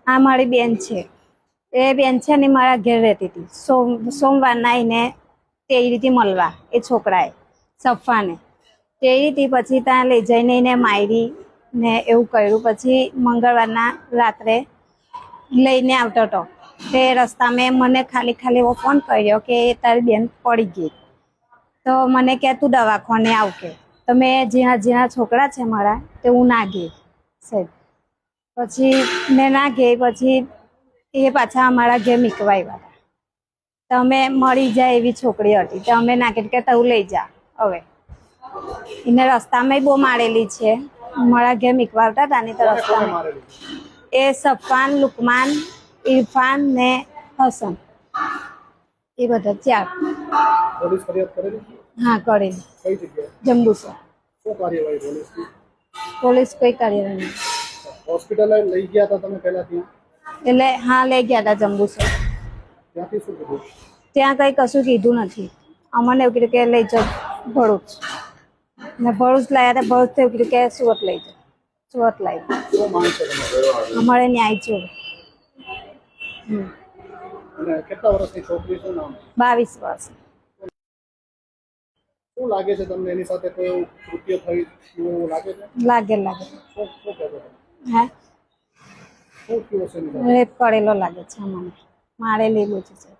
આ મારી બેન છે. એ બેન છે ને મારા ઘેર રહેતી હતી. સોમવારના એને તેવી રીતે મળવા એ છોકરાએ સફાને તેવી રીતે પછી ત્યાં લઈ જઈને એને મારી ને એવું કર્યું. પછી મંગળવારના રાત્રે લઈને આવતો હતો તે રસ્તામાં મને ખાલી એવો ફોન કર્યો કે તારી બેન પડી ગઈ. તો મને કે તું દવાખાને આવ કે. તો મેં જ્યાં છોકરા છે મારા તે હું ના ગઈ સાહેબ. પછી મેં ના ગઈ. પછી એ પાછા અમારા ઘેર મીકવા આવ્યા હતા. તો અમે મળી જાય એવી છોકરી હતી તો અમે ના કે તું લઈ જા. હવે એને રસ્તામાં બહુ મારેલી છે. મારા ઘેર મીકવા આવતા હતા ને તો રસ્તામાં એ સફાન, લુકમાન, ઇરફાન ને હસન એ બધા 4. પોલીસ ફરિયાદ કરેલી? હા કરેલી. કઈ જગ્યાએ? જંબુસર. શું કાર્યવાહી પોલીસની? પોલીસ કઈ કાર્યવાહી નહીં. હોસ્પિટલ લઈ ગયા હતા તમે પહેલા ત્યાં? એટલે હા લઈ ગયા હતા જંબુસર. ત્યાંથી શું કીધું? ત્યાં કઈ કશું કીધું નથી. અમને એવું કીધું કે લઈ જાઓ ભરૂચ ને ભરૂચ લાયા હતા. ભરૂચ એવું કીધું કે સુરત લઈ જાઓ. સુરત લાવી. શું માંગ છે તમારે? અમારે ન્યાય જોઈએ. અને કેટલા વર્ષની છોકરી? શું નામ? 22 વર્ષ. શું લાગે છે તમને એની સાથે કોઈ એવું કૃત્ય થયું એવું લાગે છે? લાગે. શું કહેતો? હે શું થયું છે? રેપ કરેલો લાગે છે અમને. મારેલી બહુ છે.